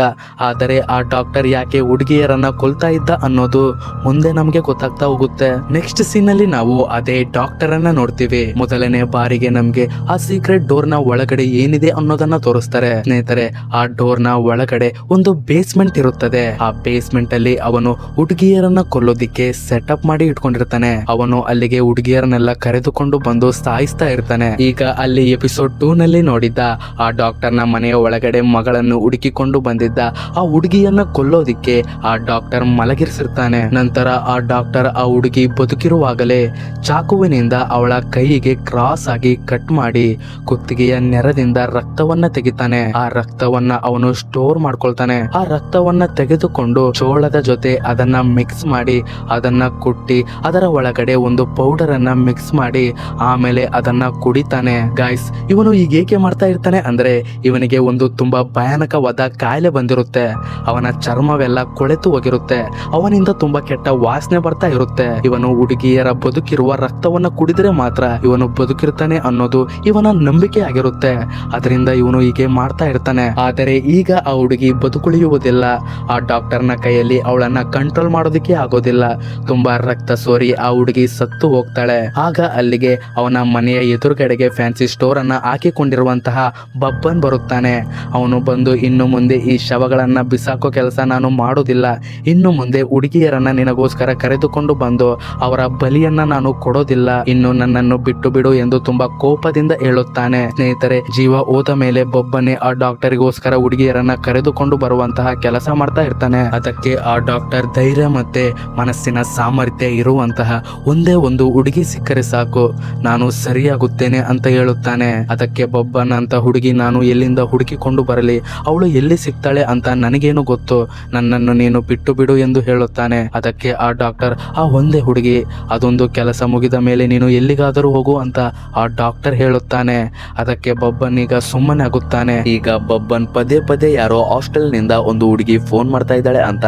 ಆದರೆ ಆ ಡಾಕ್ಟರ್ ಯಾಕೆ ಹುಡುಗಿಯರನ್ನ ಕೊಲ್ತಾ ಇದ್ದ ಅನ್ನೋದು ಮುಂದೆ ನಮ್ಗೆ ಗೊತ್ತಾಗ್ತಾ ಹೋಗುತ್ತೆ. ನೆಕ್ಸ್ಟ್ ಸೀನ್ ಅಲ್ಲಿ ನಾವು ಅದೇ ಡಾಕ್ಟರ್ ಅನ್ನ ನೋಡ್ತೀವಿ. ಮೊದಲನೇ ಬಾರಿಗೆ ನಮ್ಗೆ ಆ ಸೀಕ್ರೆಟ್ ಡೋರ್ ನ ಒಳಗಡೆ ಏನಿದೆ ಅನ್ನೋದನ್ನ ತೋರಿಸ್ತಾರೆ. ಸ್ನೇಹಿತರೆ, ಆ ಡೋರ್ ನ ಒಳಗಡೆ ಒಂದು ಬೇಸ್ಮೆಂಟ್ ಇರುತ್ತದೆ. ಆ ಬೇಸ್ಮೆಂಟ್ ಅಲ್ಲಿ ಅವನು ಹುಡುಗಿಯರನ್ನ ಕೊಲ್ಲೋದಿಕ್ಕೆ ಸೆಟಪ್ ಮಾಡಿ ಇಟ್ಕೊಂಡಿರ್ತಾನೆ. ಅವನು ಅಲ್ಲಿಗೆ ಹುಡುಗಿಯರನ್ನೆಲ್ಲ ಕರೆದುಕೊಂಡು ಬಂದು ಸಾಯಿಸ್ತಾ ಇರ್ತಾನೆ. ಈಗ ಅಲ್ಲಿ ಎಪಿಸೋಡ್ 2 ನಲ್ಲಿ ನೋಡಿದ್ದ ಆ ಡಾಕ್ಟರ್ ನ ಮನೆಯ ಒಳಗಡೆ ಮಗಳನ್ನು ಹುಡುಕಿಕೊಂಡು ಬಂದಿದ್ದ ಆ ಹುಡುಗಿಯನ್ನ ಕೊಲ್ಲೋದಿಕ್ಕೆ ಆ ಡಾಕ್ಟರ್ ಮಲಗಿರಿಸಿರ್ತಾನೆ. ನಂತರ ಆ ಡಾಕ್ಟರ್ ಆ ಹುಡುಗಿ ಬದುಕಿರುವಾಗಲೇ ಚಾಕುವಿನಿಂದ ಅವಳ ಕೈಗೆ ಕ್ರಾಸ್ ಆಗಿ ಕಟ್ ಮಾಡಿ ಕುತ್ತಿಗೆಯ ನೆರದಿಂದ ರಕ್ತವನ್ನ ತೆಗಿತಾನೆ. ಆ ರಕ್ತವನ್ನ ಅವನು ಸ್ಟೋರ್ ಮಾಡ್ಕೊಳ್ತಾನೆ. ಆ ರಕ್ತವನ್ನ ತೆಗೆದುಕೊಂಡು ಚೋಳದ ಜೊತೆ ಅದನ್ನ ಮಿಕ್ಸ್ ಮಾಡಿ ಅದನ್ನ ಕುಟ್ಟಿ ಅದರ ಒಳಗಡೆ ಒಂದು ಪೌಡರ್ ಅನ್ನ ಮಿಕ್ಸ್ ಮಾಡಿ ಆಮೇಲೆ ಅದನ್ನ ಕುಡಿತಾನೆ. ಗಾಯ್ಸ್, ಇವನು ಈಗ ಏಕೆ ಮಾಡ್ತಾ ಇರ್ತಾನೆ ಅಂದ್ರೆ ಇವನಿಗೆ ಒಂದು ತುಂಬಾ ಭಯಾನಕವಾದ ಕಾಯಿಲೆ ಬಂದಿರುತ್ತೆ. ಅವನ ಚರ್ಮವೆಲ್ಲ ಕೊಳೆತು ಹೋಗಿರುತ್ತೆ. ಅವನಿಂದ ತುಂಬಾ ಕೆಟ್ಟ ವಾಸನೆ ಬರ್ತಾ ಇರುತ್ತೆ. ಇವನು ಹುಡುಗಿಯರ ಬದುಕಿರುವ ರಕ್ತವನ್ನ ಕುಡಿದ್ರೆ ಮಾತ್ರ ಇವನು ಬದುಕಿರ್ತಾನೆ ಅನ್ನೋದು ಇವನ ನಂಬಿಕೆ ಆಗಿರುತ್ತೆ. ಅದರಿಂದ ಇವನು ಹೀಗೆ ಮಾಡ್ತಾ ಇರ್ತಾನೆ. ಆದರೆ ಈಗ ಆ ಹುಡುಗಿ ಬದುಕುಳಿಯುವುದಿಲ್ಲ. ಆ ಡಾಕ್ಟರ್ನ ಕೈಯಲ್ಲಿ ಅವಳನ್ನ ಕಂಟ್ರೋಲ್ ಮಾಡೋದಕ್ಕೆ ಆಗೋದಿಲ್ಲ. ತುಂಬಾ ರಕ್ತ ಸೋರಿ ಆ ಹುಡುಗಿ ಸತ್ತು ಹೋಗ್ತಾಳೆ. ಆಗ ಅಲ್ಲಿಗೆ ಅವನ ಮನೆಯ ಎದುರುಗಡೆಗೆ ಫ್ಯಾನ್ಸಿ ಸ್ಟೋರ್ ಅನ್ನ ಹಾಕಿಕೊಂಡಿರುವಂತಹ ಬಬ್ಬನ್ ಬರುತ್ತಾನೆ. ಅವನು ಬಂದು, ಇನ್ನು ಮುಂದೆ ಈ ಶವಗಳನ್ನ ಬಿಸಾಕೋ ಕೆಲಸ ನಾನು ಮಾಡೋದಿಲ್ಲ. ಇನ್ನು ಮುಂದೆ ಹುಡುಗಿಯರನ್ನ ನಿನಗೋಸ್ಕರ ಕರೆದುಕೊಂಡು ಬಂದು ಅವರ ಬಲಿಯನ್ನ ನಾನು ಕೊಡೋದಿಲ್ಲ. ಇನ್ನು ನನ್ನನ್ನು ಬಿಟ್ಟು ಬಿಡು ಎಂದು ತುಂಬಾ ಕೋಪದಿಂದ ಹೇಳುತ್ತಾನೆ. ಸ್ನೇಹಿತರೆ, ಜೀವ ಹೋದ ಮೇಲೆ ಬೊಬ್ಬನೇ ಆ ಡಾಕ್ಟರ್ಗೋಸ್ಕರ ಹುಡುಗಿಯರನ್ನ ಕರೆದುಕೊಂಡು ಬರುವಂತಹ ಕೆಲಸ ಮಾಡ್ತಾ ಇರ್ತಾನೆ. ಅದಕ್ಕೆ ಆ ಡಾಕ್ಟರ್ ಧೈರ್ಯ ಮತ್ತೆ ಮನಸ್ಸಿನ ಸಾಮರ್ಥ್ಯ ಇರುವಂತಹ ಒಂದೇ ಒಂದು ಹುಡುಗಿ ಸಿಕ್ಕರೆ ಸಾಕು, ನಾನು ಸರಿಯಾಗುತ್ತೇನೆ ಅಂತ ಹೇಳುತ್ತಾನೆ. ಅದಕ್ಕೆ ಬೊಬ್ಬನ್ ಅಂತ ಹುಡುಗಿ ನಾನು ಎಲ್ಲಿಂದ ಹುಡುಕಿಕೊಂಡು ಬರಲಿ, ಅವಳು ಎಲ್ಲಿ ಸಿಗ್ತಾಳೆ ಅಂತ ನನಗೇನು ಗೊತ್ತು, ನನ್ನನ್ನು ನೀನು ಬಿಟ್ಟು ಬಿಡು ಎಂದು ಹೇಳುತ್ತಾನೆ. ಅದಕ್ಕೆ ಆ ಡಾಕ್ಟರ್, ಆ ಒಂದೇ ಹುಡುಗಿ, ಅದೊಂದು ಕೆಲಸ ಮುಗಿದ ಮೇಲೆ ನೀನು ಎಲ್ಲಿಗಾದರೂ ಹೋಗು ಅಂತ ಆ ಡಾಕ್ಟರ್ ಹೇಳುತ್ತಾನೆ. ಅದಕ್ಕೆ ಬಬ್ಬನ್ ಈಗ ಸುಮ್ಮನೆ ಆಗುತ್ತಾನೆ. ಈಗ ಬಬ್ಬನ್ ಪದೇ ಪದೇ ಯಾರೋ ಹಾಸ್ಟೆಲ್ ನಿಂದ ಒಂದು ಹುಡುಗಿ ಫೋನ್ ಮಾಡ್ತಾ ಇದ್ದಾಳೆ ಅಂತ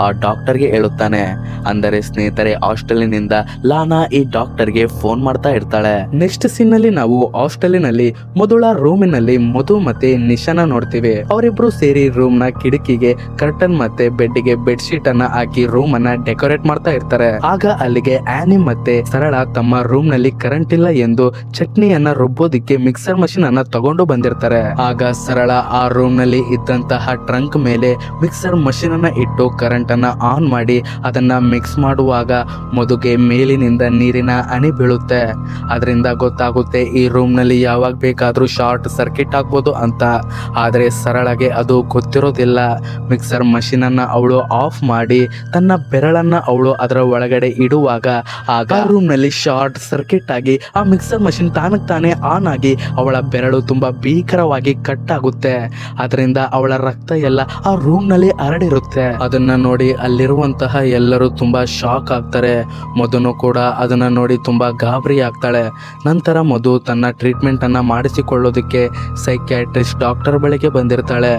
ಆ ಡಾಕ್ಟರ್ಗೆ ಹೇಳುತ್ತಾನೆ. ಅಂದರೆ ಸ್ನೇಹಿತರೆ, ಹಾಸ್ಟೆಲಿನಿಂದ ಲಾನಾ ಈ ಡಾಕ್ಟರ್ಗೆ ಫೋನ್ ಮಾಡ್ತಾ ಇರ್ತಾಳೆ. ನೆಕ್ಸ್ಟ್ ಸೀನ್ ನಲ್ಲಿ ನಾವು ಹಾಸ್ಟೆಲಿನಲ್ಲಿ ಮೊದಲ ರೂಮಿನಲ್ಲಿ ಮಧು ಮತ್ತೆ ನಿಶಾನ ನೋಡ್ತೀವಿ. ಅವರಿಬ್ರು ಸೇರಿ ರೂಮ್ ನ ಕಿಟಕಿಗೆ ಕರ್ಟನ್ ಮತ್ತೆ ಬೆಡ್ಗೆ ಬೆಡ್ ಶೀಟ್ ಅನ್ನ ಹಾಕಿ ರೂಮ್ ಅನ್ನ ಡೆಕೋರೇಟ್ ಮಾಡ್ತಾ ಇರ್ತಾರೆ. ಆಗ ಅಲ್ಲಿಗೆ ಆನಿ ಮತ್ತೆ ಸರಳ ತಮ್ಮ ರೂಮ್ ನಲ್ಲಿ ಕರೆಂಟ್ ಇಲ್ಲ ಎಂದು ಚಟ್ನಿಯನ್ನ ರುಬ್ಬೋದಿಕ್ಕೆ ಮಿಕ್ಸರ್ ಮಷಿನ್ ಅನ್ನ ತಗೊಂಡು ಬಂದಿರ್ತಾರೆ. ಆಗ ಸರಳ ಆ ರೂಮ್ ನಲ್ಲಿ ಇದ್ದಂತಹ ಟ್ರಂಕ್ ಮೇಲೆ ಮಿಕ್ಸರ್ ಮಷಿನ್ ಅನ್ನ ಇಟ್ಟು ಕರೆಂಟ್ ಅನ್ನ ಆನ್ ಮಾಡಿ ಅದನ್ನ ಮಿಕ್ಸ್ ಮಾಡುವಾಗ ಮಧುಗೆ ಮೇಲಿನಿಂದ ನೀರಿನ ಹನಿ ಬೀಳುತ್ತೆ. ಅದರಿಂದ ಗೊತ್ತಾಗುತ್ತೆ ಈ ರೂಮ್ ನಲ್ಲಿ ಯಾವಾಗ ಬೇಕಾದ್ರೂ ಶಾರ್ಟ್ ಸರ್ಕ್ಯೂಟ್ ಆಗ್ಬೋದು ಅಂತ. ಆದ್ರೆ ಸರಳಗೆ ಅದು ಗೊತ್ತಿರೋದಿಲ್ಲ. ಮಿಕ್ಸರ್ ಮಷಿನ್ ಅನ್ನ ಅವಳು ಆಫ್ ಮಾಡಿ ತನ್ನ ಬೆರಳನ್ನ ಅವಳು ಅದರ ಒಳಗಡೆ ಇಡುವಾಗ ಆಗ ರೂಮ್ ನಲ್ಲಿ ಶಾರ್ಟ್ ಸರ್ಕ್ಯೂಟ್ ಆಗಿ ಆ ಮಿಕ್ಸರ್ ಮಷಿನ್ ತಾನಕ್ ತಾನೇ ಆನ್ ಆಗಿ ಅವಳ ಬೆರಳು ತುಂಬಾ ಭೀಕರವಾಗಿ ಕಟ್ ಆಗುತ್ತೆ. ಅದರಿಂದ ಅವಳ ರಕ್ತ ಎಲ್ಲ ಆ ರೂಮ್ ನಲ್ಲಿ ಹರಡಿರುತ್ತೆ. ಅದನ್ನ ನೋಡಿ ಅಲ್ಲಿರುವಂತಹ ಎಲ್ಲರೂ ತುಂಬಾ ಶಾಕ್ ಆಗ್ತಾರೆ. ಮಧುನು ಕೂಡ ಅದನ್ನ ನೋಡಿ ತುಂಬಾ ಗಾಬರಿ ಆಗ್ತಾಳೆ. ನಂತರ ಮಧು ತನ್ನ ಟ್ರೀಟ್ಮೆಂಟ್ ಅನ್ನ ಮಾಡಿಸಿಕೊಳ್ಳೋದಕ್ಕೆ ಸೈಕ್ಯಾಟ್ರಿಸ್ಟ್ ಡಾಕ್ಟರ್ ಬಳಿಗೆ ಬಂದಿರ್ತಾಳೆ.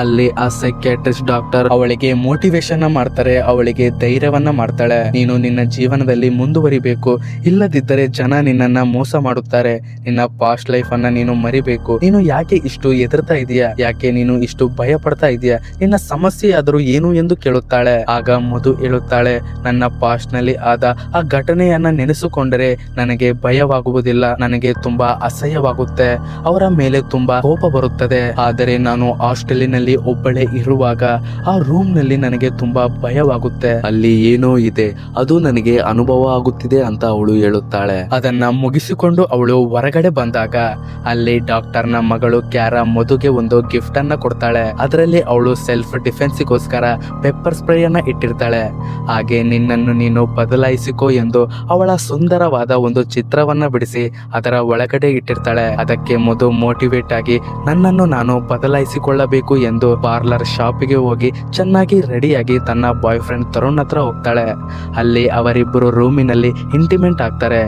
ಅಲ್ಲಿ ಆ ಸೈಕ್ಯಾಟ್ರಿಸ್ಟ್ ಡಾಕ್ಟರ್ ಅವಳಿಗೆ ಮೋಟಿವೇಶನ್ ಮಾಡ್ತಾರೆ, ಅವಳಿಗೆ ಧೈರ್ಯವನ್ನ ಮಾಡ್ತಾಳೆ. ನೀನು ನಿನ್ನ ಜೀವನದಲ್ಲಿ ಮುಂದುವರಿಬೇಕು, ಇಲ್ಲದಿದ್ದರೆ ಜನ ನಿನ್ನನ್ನ ಮೋಸ ಮಾಡುತ್ತಾರೆ. ನಿನ್ನ ಪಾಸ್ಟ್ ಲೈಫ್ ಅನ್ನ ನೀನು ಮರಿಬೇಕು. ನೀನು ಯಾಕೆ ಇಷ್ಟು ಎದುರ್ತಾ ಇದೀಯಾ, ಯಾಕೆ ನೀನು ಇಷ್ಟು ಭಯ ಪಡ್ತಾ ಇದೀಯಾ, ನಿನ್ನ ಸಮಸ್ಯೆ ಆದರೂ ಏನು ಎಂದು ಕೇಳುತ್ತಾಳೆ. ಆಗ ಮಧು ಹೇಳುತ್ತಾಳೆ, ನನ್ನ ಪಾಸ್ಟ್ ನಲ್ಲಿ ಆದ ಆ ಘಟನೆಯನ್ನ ನೆನೆಸಿಕೊಂಡರೆ ನನಗೆ ಭಯವಾಗುವುದಿಲ್ಲ, ನನಗೆ ತುಂಬಾ ಅಸಹ್ಯವಾಗುತ್ತೆ, ಅವರ ಮೇಲೆ ತುಂಬಾ ಕೋಪ ಬರುತ್ತದೆ. ಆದರೆ ನಾನು ಹಾಸ್ಟೆಲಿನಲ್ಲಿ ಒಬ್ಬಳೇ ಇರುವಾಗ ಆ ರೂಮ್ ನಲ್ಲಿ ನನಗೆ ತುಂಬಾ ಭಯವಾಗುತ್ತೆ, ಅಲ್ಲಿ ಏನೋ ಇದೆ, ಅದು ನನಗೆ ಅನುಭವ ಆಗುತ್ತಿದೆ ಅಂತ ಅವಳು ಹೇಳುತ್ತಾಳೆ. ಅದನ್ನ ಮುಗಿಸಿಕೊಂಡು ಅವಳು ಹೊರಗಡೆ ಬಂದಾಗ ಅಲ್ಲಿ ಡಾಕ್ಟರ್ ನ ಮಗಳು ಕ್ಯಾರಾ ಮಧುಗೆ ಒಂದು ಗಿಫ್ಟ್ ಅನ್ನ ಕೊಡ್ತಾಳೆ. ಅದರಲ್ಲಿ ಅವಳು ಸೆಲ್ಫ್ ಡಿಫೆನ್ಸ್ಗೋಸ್ಕರ ಪೆಪ್ಪರ್ ಸ್ಪ್ರೇ ಅನ್ನ ಇಟ್ಟಿರ್ತಾಳೆ. ಹಾಗೆ ನಿನ್ನನ್ನು ನೀನು ಬದಲಾಯಿಸಿಕೋ ಎಂದು ಅವಳ ಸುಂದರವಾದ ಒಂದು ಚಿತ್ರವನ್ನ ಬಿಡಿಸಿ ಅದರ ಒಳಗಡೆ ಇಟ್ಟಿರ್ತಾಳೆ. ಅದಕ್ಕೆ ಮಧು ಮೋಟಿವೇಟ್ ಆಗಿ ನನ್ನನ್ನು ನಾನು ಬದಲಾಯಿಸಿಕೊಳ್ಳಬೇಕು ಎಂದು ಪಾರ್ಲರ್ ಶಾಪಿಗೆ ಹೋಗಿ ಚೆನ್ನಾಗಿ ರೆಡಿಯಾಗಿ ತನ್ನ ಬಾಯ್ ಫ್ರೆಂಡ್ ತರುಣ್ ಹತ್ರ ಹೋಗ್ತಾಳೆ. ಅಲ್ಲಿ ಅವರಿಬ್ಬರು ರೂಮಿನಲ್ಲಿ ಇಂಟಿಮೇಟ್ ಆಗ್ತಾರೆ.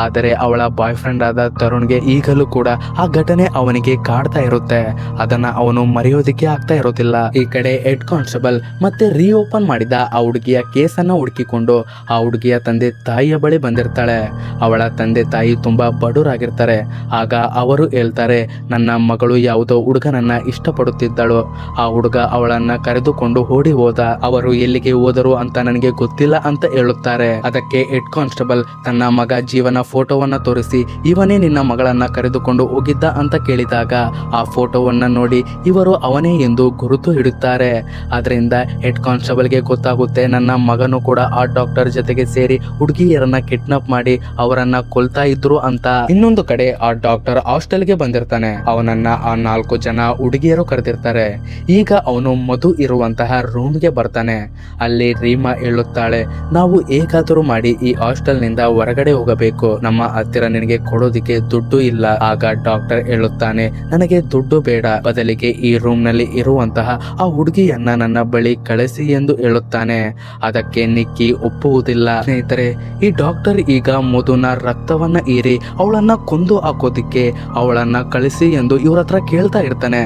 ಆದರೆ ಅವಳ ಬಾಯ್ ಫ್ರೆಂಡ್ ಆದ ತರುಣ್ಗೆ ಈಗಲೂ ಕೂಡ ಆ ಘಟನೆ ಅವನಿಗೆ ಕಾಡ್ತಾ ಇರುತ್ತೆ. ಅದನ್ನ ಅವನು ಮರೆಯೋದಿಕ್ಕೆ ಆಗ್ತಾ ಇರೋದಿಲ್ಲ. ಈ ಕಡೆ ಹೆಡ್ ಕಾನ್ಸ್ಟೇಬಲ್ ಮತ್ತೆ ರೀಓಪನ್ ಮಾಡಿದ ಆ ಹುಡುಗಿಯ ಕೇಸನ್ನ ಹುಡುಕಿಕೊಂಡು ಆ ಹುಡುಗಿಯ ತಂದೆ ತಾಯಿಯ ಬಳಿ ಬಂದಿರ್ತಾಳೆ. ಅವಳ ತಂದೆ ತಾಯಿ ತುಂಬಾ ಬಡವರಾಗಿರ್ತಾರೆ. ಆಗ ಅವರು ಹೇಳ್ತಾರೆ, ನನ್ನ ಮಗಳು ಯಾವುದೋ ಹುಡುಗನನ್ನ ಇಷ್ಟಪಡುತ್ತಿದ್ದಳು, ಆ ಹುಡುಗ ಅವಳನ್ನ ಕರೆದುಕೊಂಡು ಓಡಿ ಹೋದ, ಅವರು ಎಲ್ಲಿಗೆ ಹೋದರು ಅಂತ ನನಗೆ ಗೊತ್ತಿಲ್ಲ ಅಂತ ಹೇಳುತ್ತಾರೆ. ಅದಕ್ಕೆ ಹೆಡ್ ಕಾನ್ಸ್ಟೇಬಲ್ ತನ್ನ ಮಗ ಜೀವನ ಫೋಟೋವನ್ನ ತೋರಿಸಿ, ಇವನೇ ನಿನ್ನ ಮಗಳನ್ನ ಕರೆದುಕೊಂಡು ಹೋಗಿದ್ದ ಅಂತ ಕೇಳಿದಾಗ ಆ ಫೋಟೋವನ್ನ ನೋಡಿ ಇವರು ಅವನೇ ಎಂದು ಗುರುತು ಹಿಡುತ್ತಾರೆ. ಅದರಿಂದ ಹೆಡ್ ಕಾನ್ಸ್ಟೇಬಲ್ಗೆ ಗೊತ್ತಾಗುತ್ತೆ ನನ್ನ ಮಗನು ಕೂಡ ಆ ಡಾಕ್ಟರ್ ಜೊತೆಗೆ ಸೇರಿ ಹುಡುಗಿಯರನ್ನ ಕಿಡ್ನಾಪ್ ಮಾಡಿ ಅವರನ್ನ ಕೊಲ್ತಾ ಇದ್ರು ಅಂತ. ಇನ್ನೊಂದು ಕಡೆ ಆ ಡಾಕ್ಟರ್ ಹಾಸ್ಟೆಲ್ಗೆ ಬಂದಿರ್ತಾನೆ. ಅವನನ್ನ ಆ 4 ಜನ ಹುಡುಗಿಯರು ಕರೆದಿರ್ತಾರೆ. ಈಗ ಅವನು ಮಧು ಇರುವಂತಹ ರೂಮ್ಗೆ ಬರ್ತಾನೆ. ಅಲ್ಲಿ ರೀಮಾ ಹೇಳುತ್ತಾಳೆ, ನಾವು ಹೇಗಾದರೂ ಮಾಡಿ ಈ ಹಾಸ್ಟೆಲ್ ನಿಂದ ಹೊರಗಡೆ ಹೋಗಬೇಕು, ನಮ್ಮ ಹತ್ತಿರ ನಿನಗೆ ಕೊಡೋದಿಕ್ಕೆ ದುಡ್ಡು ಇಲ್ಲ. ಆಗ ಡಾಕ್ಟರ್ ಹೇಳುತ್ತಾನೆ, ನನಗೆ ದುಡ್ಡು ಬೇಡ, ಬದಲಿಗೆ ಈ ರೂಮ್ ನಲ್ಲಿ ಇರುವಂತಹ ಆ ಹುಡುಗಿಯನ್ನ ನನ್ನ ಬಳಿ ಕಳಿಸಿ ಎಂದು ಹೇಳುತ್ತಾನೆ. ಅದಕ್ಕೆ ನಿಕ್ಕಿ ಒಪ್ಪುವುದಿಲ್ಲ. ಸ್ನೇಹಿತರೆ, ಈ ಡಾಕ್ಟರ್ ಈಗ ಮಧುನ ರಕ್ತವನ್ನ ಹೀರಿ ಅವಳನ್ನ ಕೊಂದು ಹಾಕೋದಿಕ್ಕೆ ಅವಳನ್ನ ಕಳಿಸಿ ಎಂದು ಇವರ ಹತ್ರ ಕೇಳ್ತಾ ಇರ್ತಾನೆ.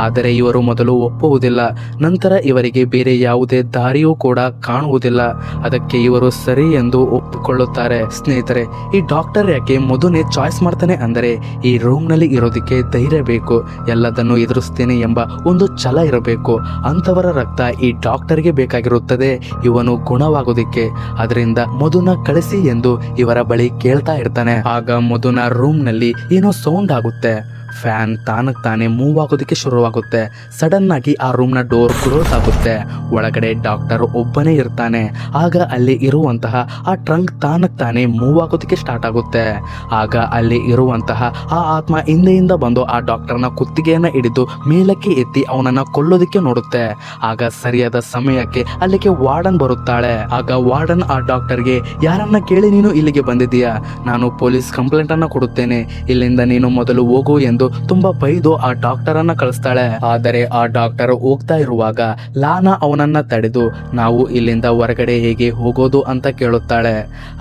ಆದರೆ ಇವರು ಮೊದಲು ಒಪ್ಪುವುದಿಲ್ಲ. ನಂತರ ಇವರಿಗೆ ಬೇರೆ ಯಾವುದೇ ದಾರಿಯೂ ಕೂಡ ಕಾಣುವುದಿಲ್ಲ. ಅದಕ್ಕೆ ಇವರು ಸರಿ ಎಂದು ಒಪ್ಪಿಕೊಳ್ಳುತ್ತಾರೆ. ಸ್ನೇಹಿತರೆ, ಈ ಡಾಕ್ಟರ್ ಯಾಕೆ ಮಧುನೇ ಚಾಯ್ಸ್ ಮಾಡ್ತಾನೆ ಅಂದರೆ ಈ ರೂಮ್ ನಲ್ಲಿ ಇರೋದಕ್ಕೆ ಧೈರ್ಯ ಬೇಕು, ಎಲ್ಲದನ್ನು ಎದುರಿಸ್ತೇನೆ ಎಂಬ ಒಂದು ಛಲ ಇರಬೇಕು. ಅಂತವರ ರಕ್ತ ಈ ಡಾಕ್ಟರ್ಗೆ ಬೇಕಾಗಿರುತ್ತದೆ ಇವನು ಗುಣವಾಗೋದಿಕ್ಕೆ. ಅದರಿಂದ ಮಧುನ ಕಳಿಸಿ ಎಂದು ಎಂದು ಇವರ ಬಳಿ ಕೇಳ್ತಾ ಇರ್ತಾನೆ. ಆಗ ಮಧುನ ರೂಮ್ ನಲ್ಲಿ ಏನೋ ಸೌಂಡ್ ಆಗುತ್ತೆ. ಫ್ಯಾನ್ ತಾನಕ್ ತಾನೇ ಮೂವ್ ಆಗೋದಕ್ಕೆ ಶುರುವಾಗುತ್ತೆ. ಸಡನ್ ಆಗಿ ಆ ರೂಮ್ ನ ಡೋರ್ ಕ್ಲೋಸ್ ಆಗುತ್ತೆ. ಒಳಗಡೆ ಡಾಕ್ಟರ್ ಒಬ್ಬನೇ ಇರ್ತಾನೆ. ಆಗ ಅಲ್ಲಿ ಇರುವಂತಹ ಆ ಟ್ರಂಕ್ ತಾನಕ್ ತಾನೇ ಮೂವ್ ಆಗೋದಕ್ಕೆ ಸ್ಟಾರ್ಟ್ ಆಗುತ್ತೆ. ಆಗ ಅಲ್ಲಿ ಇರುವಂತಹ ಆ ಆತ್ಮ ಹಿಂದೆಯಿಂದ ಬಂದು ಆ ಡಾಕ್ಟರ್ನ ಕುತ್ತಿಗೆಯನ್ನ ಹಿಡಿದು ಮೇಲಕ್ಕೆ ಎತ್ತಿ ಅವನನ್ನ ಕೊಲ್ಲೋದಕ್ಕೆ ನೋಡುತ್ತೆ. ಆಗ ಸರಿಯಾದ ಸಮಯಕ್ಕೆ ಅಲ್ಲಿಗೆ ವಾರ್ಡನ್ ಬರುತ್ತಾಳೆ. ಆಗ ವಾರ್ಡನ್ ಆ ಡಾಕ್ಟರ್ಗೆ, ಯಾರನ್ನ ಕೇಳಿ ನೀನು ಇಲ್ಲಿಗೆ ಬಂದಿದ್ದೀಯಾ? ನಾನು ಪೊಲೀಸ್ ಕಂಪ್ಲೇಂಟ್ ಅನ್ನ ಕೊಡುತ್ತೇನೆ, ಇಲ್ಲಿಂದ ನೀನು ಮೊದಲು ಹೋಗು ಎಂದು ತುಂಬಾ ಬೈದು ಆ ಡಾಕ್ಟರ್ ಅನ್ನ ಕಳಿಸ್ತಾಳೆ. ಆದರೆ ಆ ಡಾಕ್ಟರ್ ಹೋಗ್ತಾ ಇರುವಾಗ ಲಾನಾ ಅವನನ್ನ ತಡೆದು, ನಾವು ಇಲ್ಲಿಂದ ಹೊರಗಡೆ ಹೇಗೆ ಹೋಗೋದು ಅಂತ ಕೇಳುತ್ತಾಳೆ.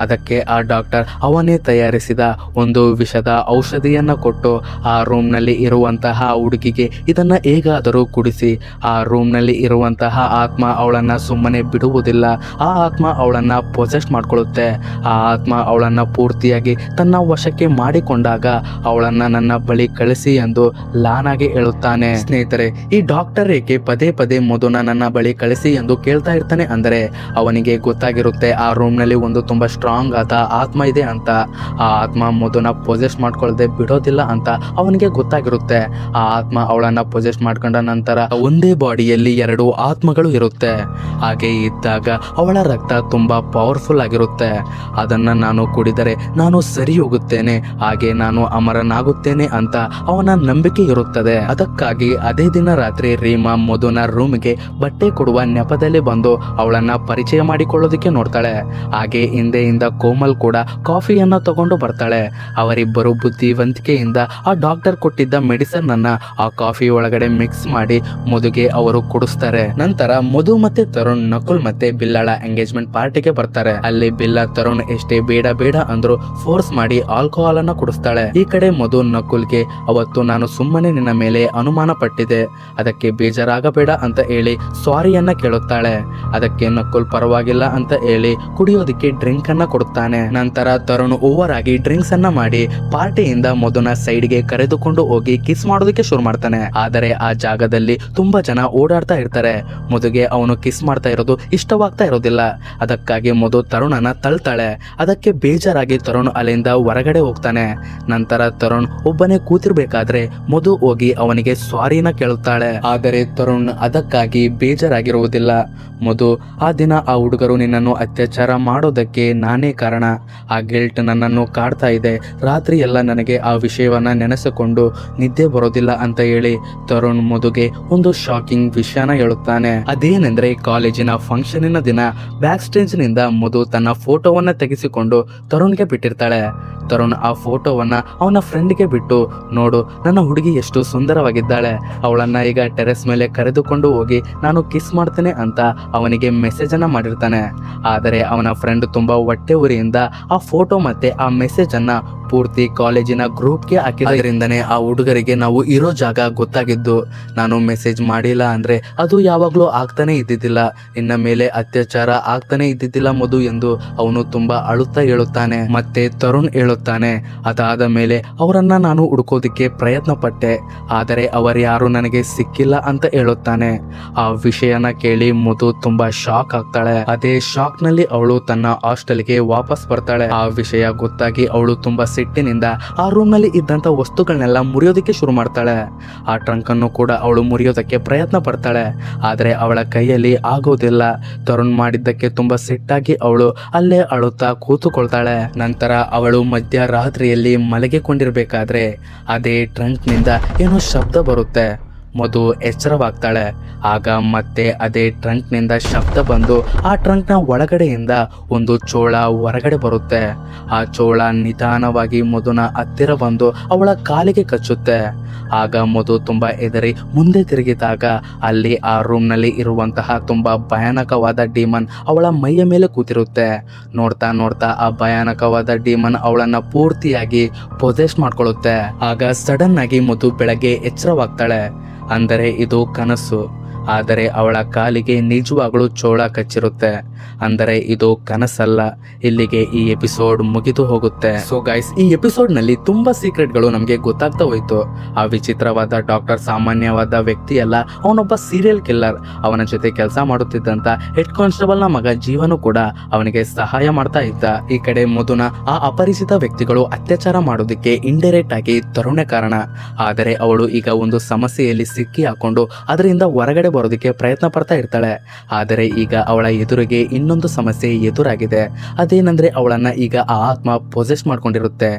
ಅದಕ್ಕೆ ಆ ಡಾಕ್ಟರ್ ಅವನೇ ತಯಾರಿಸಿದ ಒಂದು ವಿಷದ ಔಷಧಿಯನ್ನ ಕೊಟ್ಟು ಆ ರೂಮ್ ನಲ್ಲಿ ಇರುವಂತಹ ಹುಡುಗಿಗೆ ಇದನ್ನ ಹೇಗಾದರೂ ಕುಡಿಸಿ, ಆ ರೂಮ್ ನಲ್ಲಿ ಇರುವಂತಹ ಆತ್ಮ ಅವಳನ್ನ ಸುಮ್ಮನೆ ಬಿಡುವುದಿಲ್ಲ. ಆ ಆತ್ಮ ಅವಳನ್ನ ಪೊಸೆಸ್ ಮಾಡ್ಕೊಳ್ಳುತ್ತೆ. ಆ ಆತ್ಮ ಅವಳನ್ನ ಪೂರ್ತಿಯಾಗಿ ತನ್ನ ವಶಕ್ಕೆ ಮಾಡಿಕೊಂಡಾಗ ಅವಳನ್ನ ನನ್ನ ಬಳಿ ಕಳಿಸಿ ಎಂದು ಲಾನಾಗೆ ಹೇಳುತ್ತಾನೆ. ಸ್ನೇಹಿತರೆ, ಈ ಡಾಕ್ಟರ್ ಏಕೆ ಪದೇ ಪದೇ ಮಧುನ ನನ್ನ ಬಳಿ ಕಳಿಸಿ ಎಂದು ಕೇಳ್ತಾ ಇರ್ತಾನೆ ಅಂದರೆ ಅವನಿಗೆ ಗೊತ್ತಾಗಿರುತ್ತೆ ಆ ರೂಮ್ ನಲ್ಲಿ ಒಂದು ತುಂಬಾ ಸ್ಟ್ರಾಂಗ್ ಆದ ಆತ್ಮ ಇದೆ ಅಂತ. ಆ ಆತ್ಮ ಮಧುನ ಪೊಸೆಸ್ ಮಾಡ್ಕೊಳ್ಳದೆ ಬಿಡೋದಿಲ್ಲ ಅಂತ ಅವನಿಗೆ ಗೊತ್ತಾಗಿರುತ್ತೆ. ಆ ಆತ್ಮ ಅವಳನ್ನ ಪೊಸೆಸ್ ಮಾಡ್ಕೊಂಡ ನಂತರ ಒಂದೇ ಬಾಡಿಯಲ್ಲಿ 2 ಆತ್ಮಗಳು ಇರುತ್ತೆ. ಹಾಗೆ ಇದ್ದಾಗ ಅವಳ ರಕ್ತ ತುಂಬಾ ಪವರ್ಫುಲ್ ಆಗಿರುತ್ತೆ. ಅದನ್ನ ನಾನು ಕುಡಿದರೆ ನಾನು ಸರಿ ಹೋಗುತ್ತೇನೆ, ಹಾಗೆ ನಾನು ಅಮರನಾಗುತ್ತೇನೆ ಅಂತ ಅವನ ನಂಬಿಕೆ ಇರುತ್ತದೆ. ಅದಕ್ಕಾಗಿ ಅದೇ ದಿನ ರಾತ್ರಿ ರೀಮಾ ಮಧುನ ರೂಮ್ಗೆ ಬಟ್ಟೆ ಕೊಡುವ ನೆಪದಲ್ಲಿ ಬಂದು ಅವಳನ್ನ ಪರಿಚಯ ಮಾಡಿಕೊಳ್ಳೋದಕ್ಕೆ ನೋಡ್ತಾಳೆ. ಹಾಗೆ ಹಿಂದೆಯಿಂದ ಕೋಮಲ್ ಕೂಡ ಕಾಫಿಯನ್ನ ತಗೊಂಡು ಬರ್ತಾಳೆ. ಅವರಿಬ್ಬರು ಬುದ್ಧಿವಂತಿಕೆಯಿಂದ ಆ ಡಾಕ್ಟರ್ ಕೊಟ್ಟಿದ್ದ ಮೆಡಿಸನ್ ಅನ್ನ ಆ ಕಾಫಿ ಒಳಗಡೆ ಮಿಕ್ಸ್ ಮಾಡಿ ಮಧುಗೆ ಅವರು ಕುಡಿಸ್ತಾರೆ. ನಂತರ ಮಧು ಮತ್ತೆ ತರುಣ್ ನಕುಲ್ ಮತ್ತೆ ಬಿಲ್ಲಾಳ ಎಂಗೇಜ್ಮೆಂಟ್ ಪಾರ್ಟಿಗೆ ಬರ್ತಾರೆ. ಅಲ್ಲಿ ಬಿಲ್ಲಾ ತರುಣ್ ಎಷ್ಟೇ ಬೇಡ ಬೇಡ ಅಂದ್ರು ಫೋರ್ಸ್ ಮಾಡಿ ಆಲ್ಕೋಹಾಲ್ ಅನ್ನ ಕುಡಿಸ್ತಾಳೆ. ಈ ಕಡೆ ಮಧು ನಕುಲ್ಗೆ, ಅವತ್ತು ನಾನು ಸುಮ್ಮನೆ ನಿನ್ನ ಮೇಲೆ ಅನುಮಾನ ಪಟ್ಟಿದೆ, ಅದಕ್ಕೆ ಬೇಜಾರಾಗಬೇಡ ಅಂತ ಹೇಳಿ ಸಾರಿಯನ್ನ ಕೇಳುತ್ತಾಳೆ. ಅದಕ್ಕೆ ನಕುಲ್ ಪರವಾಗಿಲ್ಲ ಅಂತ ಹೇಳಿ ಕುಡಿಯೋದಕ್ಕೆ ಡ್ರಿಂಕ್ ಅನ್ನ ಕೊಡುತ್ತಾನೆ. ನಂತರ ತರುಣ್ ಓವರ್ ಆಗಿ ಡ್ರಿಂಕ್ಸ್ ಅನ್ನ ಮಾಡಿ ಪಾರ್ಟಿಯಿಂದ ಮಧುನ ಸೈಡ್ಗೆ ಕರೆದುಕೊಂಡು ಹೋಗಿ ಕಿಸ್ ಮಾಡೋದಕ್ಕೆ ಶುರು ಮಾಡ್ತಾನೆ. ಆದರೆ ಆ ಜಾಗದಲ್ಲಿ ತುಂಬಾ ಜನ ಓಡಾಡ್ತಾ ಇರ್ತಾರೆ. ಮಧುಗೆ ಅವನು ಕಿಸ್ ಮಾಡ್ತಾ ಇರೋದು ಇಷ್ಟವಾಗ್ತಾ ಇರೋದಿಲ್ಲ. ಅದಕ್ಕಾಗಿ ಮಧು ತರುಣನ ತಳ್ತಾಳೆ. ಅದಕ್ಕೆ ಬೇಜಾರಾಗಿ ತರುಣ್ ಅಲ್ಲಿಂದ ಹೊರಗಡೆ ಹೋಗ್ತಾನೆ. ನಂತರ ತರುಣ್ ಒಬ್ಬನೇ ಕೂತಿರ್ಬೇಕಾದ್ರೆ ಮಧು ಹೋಗಿ ಅವನಿಗೆ ಸಾರಿನ ಕೇಳುತ್ತಾಳೆ. ಆದರೆ ತರುಣ್ ಅದಕ್ಕಾಗಿ ಬೇಜಾರಾಗಿರುವುದಿಲ್ಲ. ಮಧು, ಆ ದಿನ ಆ ಹುಡುಗರು ನಿನ್ನನ್ನು ಅತ್ಯಾಚಾರ ಮಾಡೋದಕ್ಕೆ ನಾನೇ ಕಾರಣ. ಆ ಗಿಲ್ಟ್ ನನ್ನನ್ನು ಕಾಡ್ತಾ ಇದೆ. ರಾತ್ರಿ ಎಲ್ಲ ನನಗೆ ಆ ವಿಷಯವನ್ನ ನೆನೆಸಿಕೊಂಡು ನಿದ್ದೆ ಬರೋದಿಲ್ಲ ಅಂತ ಹೇಳಿ ತರುಣ್ ಮಧುಗೆ ಒಂದು ಶಾಕಿಂಗ್ ವಿಷಯನ ಹೇಳುತ್ತಾನೆ. ಅದೇನೆಂದ್ರೆ ಕಾಲೇಜಿನ ಫಂಕ್ಷನಿನ ದಿನ ಬ್ಯಾಕ್ ಸ್ಟೇಜ್ ನಿಂದ ಮಧು ತನ್ನ ಫೋಟೋವನ್ನ ತೆಗೆಸಿಕೊಂಡು ತರುಣ್ಗೆ ಬಿಟ್ಟಿರ್ತಾಳೆ. ತರುಣ್ ಆ ಫೋಟೋವನ್ನ ಅವನ ಫ್ರೆಂಡ್ಗೆ ಬಿಟ್ಟು, ನೋಡು ನನ್ನ ಹುಡುಗಿ ಎಷ್ಟು ಸುಂದರವಾಗಿದ್ದಾಳೆ, ಅವಳನ್ನ ಈಗ ಟೆರೆಸ್ ಮೇಲೆ ಕರೆದುಕೊಂಡು ಹೋಗಿ ನಾನು ಕಿಸ್ ಮಾಡ್ತೇನೆ ಅಂತ ಅವನಿಗೆ ಮೆಸೇಜ್ ಅನ್ನ ಮಾಡಿರ್ತಾನೆ. ಆದರೆ ಅವನ ಫ್ರೆಂಡ್ ತುಂಬಾ ಹೊಟ್ಟೆ ಉರಿಯಿಂದ ಆ ಫೋಟೋ ಮತ್ತೆ ಆ ಮೆಸೇಜ್ ಅನ್ನ ಪೂರ್ತಿ ಕಾಲೇಜಿನ ಗ್ರೂಪ್ಗೆ ಹಾಕಿದ್ರಿಂದನೇ ಆ ಹುಡುಗರಿಗೆ ನಾವು ಇರೋ ಜಾಗ ಗೊತ್ತಾಗಿದ್ದು. ನಾನು ಮೆಸೇಜ್ ಮಾಡಿಲ್ಲ ಅಂದ್ರೆ ಅದು ಯಾವಾಗ್ಲೂ ಆಗ್ತಾನೆ ಇದ್ದಿದ್ದಿಲ್ಲ, ಇನ್ನ ಮೇಲೆ ಅತ್ಯಾಚಾರ ಆಗ್ತಾನೆ ಇದ್ದಿದ್ದಿಲ್ಲ ಮಧು ಎಂದು ಅವನು ತುಂಬಾ ಅಳುತ್ತಾ ಹೇಳುತ್ತಾನೆ. ಮತ್ತೆ ತರುಣ್ ಹೇಳುತ್ತಾನೆ, ಅದಾದ ಮೇಲೆ ಅವರನ್ನ ನಾನು ಹುಡುಕೋದಿಕ್ಕೆ ಪ್ರಯತ್ನ ಪಟ್ಟೆ, ಆದರೆ ಅವರ್ಯಾರು ನನಗೆ ಸಿಕ್ಕಿಲ್ಲ ಅಂತ ಹೇಳುತ್ತಾನೆ. ಆ ವಿಷಯನ ಕೇಳಿ ಮಧು ತುಂಬಾ ಶಾಕ್ ಆಗ್ತಾಳೆ. ಅದೇ ಶಾಕ್ ನಲ್ಲಿ ಅವಳು ತನ್ನ ಹಾಸ್ಟೆಲ್ಗೆ ವಾಪಸ್ ಬರ್ತಾಳೆ. ಆ ವಿಷಯ ಗೊತ್ತಾಗಿ ಅವಳು ತುಂಬಾ ಸಿಟ್ಟಿನಿಂದ ಆ ರೂಮ್ ನಲ್ಲಿ ಇದ್ದಂತ ವಸ್ತುಗಳನ್ನೆಲ್ಲ ಮುರಿಯೋದಕ್ಕೆ ಶುರು ಮಾಡ್ತಾಳೆ. ಆ ಟ್ರಂಕ್ ಅನ್ನು ಕೂಡ ಅವಳು ಮುರಿಯೋದಕ್ಕೆ ಪ್ರಯತ್ನ ಪಡ್ತಾಳೆ. ಆದ್ರೆ ಅವಳ ಕೈಯಲ್ಲಿ ಆಗೋದಿಲ್ಲ. ತರುಣ್ ಮಾಡಿದ್ದಕ್ಕೆ ತುಂಬಾ ಸಿಟ್ಟಾಗಿ ಅವಳು ಅಲ್ಲೇ ಅಳುತ್ತಾ ಕೂತುಕೊಳ್ತಾಳೆ. ನಂತರ ಅವಳು ಮಧ್ಯರಾತ್ರಿಯಲ್ಲಿ ಮಲಗಿಕೊಂಡಿರ್ಬೇಕಾದ್ರೆ ಅದೇ ಟ್ರಂಕ್ ನಿಂದ ಏನೋ ಶಬ್ದ ಬರುತ್ತೆ. ಮಧು ಎಚ್ಚರವಾಗ್ತಾಳೆ. ಆಗ ಮತ್ತೆ ಅದೇ ಟ್ರಂಕ್ ನಿಂದ ಶಬ್ದ ಬಂದು ಆ ಟ್ರಂಕ್ ನ ಒಳಗಡೆಯಿಂದ ಒಂದು ಚೋಳ ಹೊರಗಡೆ ಬರುತ್ತೆ. ಆ ಚೋಳ ನಿಧಾನವಾಗಿ ಮಧುನ ಹತ್ತಿರ ಬಂದು ಅವಳ ಕಾಲಿಗೆ ಕಚ್ಚುತ್ತೆ. ಆಗ ಮಧು ತುಂಬಾ ಹೆದರಿ ಮುಂದೆ ತಿರುಗಿದಾಗ ಅಲ್ಲಿ ಆ ರೂಮ್ ನಲ್ಲಿ ಇರುವಂತಹ ತುಂಬಾ ಭಯಾನಕವಾದ ಡೀಮನ್ ಅವಳ ಮೈಯ ಮೇಲೆ ಕೂತಿರುತ್ತೆ. ನೋಡ್ತಾ ನೋಡ್ತಾ ಆ ಭಯಾನಕವಾದ ಡೀಮನ್ ಅವಳನ್ನ ಪೂರ್ತಿಯಾಗಿ ಪೊಸೆಸ್ ಮಾಡ್ಕೊಳ್ಳುತ್ತೆ. ಆಗ ಸಡನ್ ಆಗಿ ಮಧು ಬೆಳಗ್ಗೆ ಎಚ್ಚರವಾಗ್ತಾಳೆ. ಅಂದರೆ ಇದು ಕನಸು. ಆದರೆ ಅವಳ ಕಾಲಿಗೆ ನಿಜವಾಗ್ಲೂ ಚೋಳ ಕಚ್ಚಿರುತ್ತೆ. ಅಂದರೆ ಇದು ಕನಸಲ್ಲ. ಇಲ್ಲಿಗೆ ಈ ಎಪಿಸೋಡ್ ಮುಗಿದು ಹೋಗುತ್ತೆ. ಸೊ ಗೈಸ್, ಈ ಎಪಿಸೋಡ್ ನಲ್ಲಿ ತುಂಬಾ ಸೀಕ್ರೆಟ್ಗಳು ನಮಗೆ ಗೊತ್ತಾಗ್ತಾ ಹೋಯ್ತು. ಆ ವಿಚಿತ್ರವಾದ ಡಾಕ್ಟರ್ ಸಾಮಾನ್ಯವಾದ ವ್ಯಕ್ತಿ ಅಲ್ಲ, ಅವನೊಬ್ಬ ಸೀರಿಯಲ್ ಕಿಲ್ಲರ್. ಅವನ ಜೊತೆ ಕೆಲಸ ಮಾಡುತ್ತಿದ್ದಂತ ಹೆಡ್ ಕಾನ್ಸ್ಟೇಬಲ್ ನ ಮಗ ಜೀವನು ಕೂಡ ಅವನಿಗೆ ಸಹಾಯ ಮಾಡ್ತಾ ಇದ್ದ. ಈ ಕಡೆ ಮಧುನ ಆ ಅಪರಿಚಿತ ವ್ಯಕ್ತಿಗಳು ಅತ್ಯಾಚಾರ ಮಾಡೋದಕ್ಕೆ ಇಂಡೈರೆಕ್ಟ್ ಆಗಿ ತರುಣೆ ಕಾರಣ. ಆದರೆ ಅವಳು ಈಗ ಒಂದು ಸಮಸ್ಯೆಯಲ್ಲಿ ಸಿಕ್ಕಿ ಹಾಕೊಂಡು ಅದರಿಂದ ಹೊರಗಡೆ ಬರೋದಕ್ಕೆ ಪ್ರಯತ್ನ ಪಡ್ತಾ ಇರ್ತಾಳೆ. ಆದರೆ ಈಗ ಅವಳ ಎದುರಿಗೆ ಇನ್ನೊಂದು ಸಮಸ್ಯೆ ಎದುರಾಗಿದೆ. ಅದೇನಂದ್ರೆ ಅವಳನ್ನ ಈಗ ಆ ಆತ್ಮ ಪೊಸೆಸ್ ಮಾಡ್ಕೊಂಡಿರುತ್ತೆ.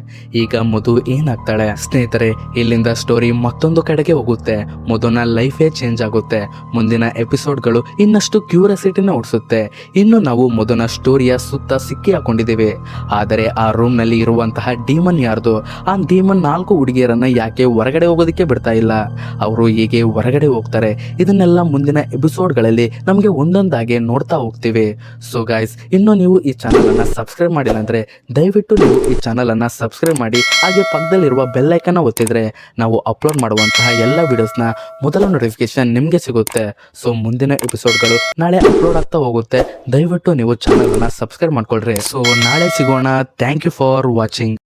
ಈಗ ಮಧು ಏನಾಗ್ತಾಳೆ? ಸ್ನೇಹಿತರೆ, ಇಲ್ಲಿಂದ ಸ್ಟೋರಿ ಮತ್ತೊಂದು ಕಡೆಗೆ ಹೋಗುತ್ತೆ. ಮಧುನ ಲೈಫೇ ಚೇಂಜ್ ಆಗುತ್ತೆ. ಮುಂದಿನ ಎಪಿಸೋಡ್ಗಳು ಇನ್ನಷ್ಟು ಕ್ಯೂರಿಯಾಸಿಟಿನ ಹುಟ್ಟಿಸುತ್ತೆ. ಇನ್ನು ನಾವು ಮಧುನ ಸ್ಟೋರಿಯ ಸುತ್ತ ಸಿಕ್ಕಿ ಹಾಕೊಂಡಿದ್ದೇವೆ. ಆದರೆ ಆ ರೂಮ್ ನಲ್ಲಿ ಇರುವಂತಹ ಡೀಮನ್ ಯಾರ್ದು? ಆ ಡೀಮನ್ 4 ಹುಡುಗಿಯರನ್ನ ಯಾಕೆ ಹೊರಗಡೆ ಹೋಗೋದಕ್ಕೆ ಬಿಡ್ತಾ ಇಲ್ಲ? ಅವರು ಹೀಗೆ ಹೊರಗಡೆ ಹೋಗ್ತಾರೆ. ಇದನ್ನೆಲ್ಲ ಮುಂದಿನ ಎಪಿಸೋಡ್ಗಳಲ್ಲಿ ನಮಗೆ ಒಂದೊಂದಾಗಿ ನೋಡ್ತಾ ಹೋಗ್ತೀವಿ. ಸೊ ಗೈಸ್, ಇನ್ನು ನೀವು ಈ ಚಾನಲ್ ಅನ್ನ ಸಬ್ಸ್ಕ್ರೈಬ್ ಮಾಡಿಲ್ಲ ಅಂದ್ರೆ ದಯವಿಟ್ಟು ನೀವು ಈ ಚಾನಲ್ ಅನ್ನ ಸಬ್ಸ್ಕ್ರೈಬ್ ಮಾಡಿ. ಹಾಗೆ ಪಕ್ಕದಲ್ಲಿರುವ ಬೆಲ್ ಐಕನ್ ಒತ್ತಿದ್ರೆ ನಾವು ಅಪ್ಲೋಡ್ ಮಾಡುವಂತಹ ಎಲ್ಲ ವಿಡಿಯೋಸ್ನ ಮೊದಲ ನೋಟಿಫಿಕೇಶನ್ ನಿಮಗೆ ಸಿಗುತ್ತೆ. ಸೊ ಮುಂದಿನ ಎಪಿಸೋಡ್ಗಳು ನಾಳೆ ಅಪ್ಲೋಡ್ ಆಗ್ತಾ ಹೋಗುತ್ತೆ. ದಯವಿಟ್ಟು ನೀವು ಚಾನಲ್ ಅನ್ನ ಸಬ್ಸ್ಕ್ರೈಬ್ ಮಾಡ್ಕೊಳ್ರಿ. ಸೊ ನಾಳೆ ಸಿಗೋಣ. Thank you for watching.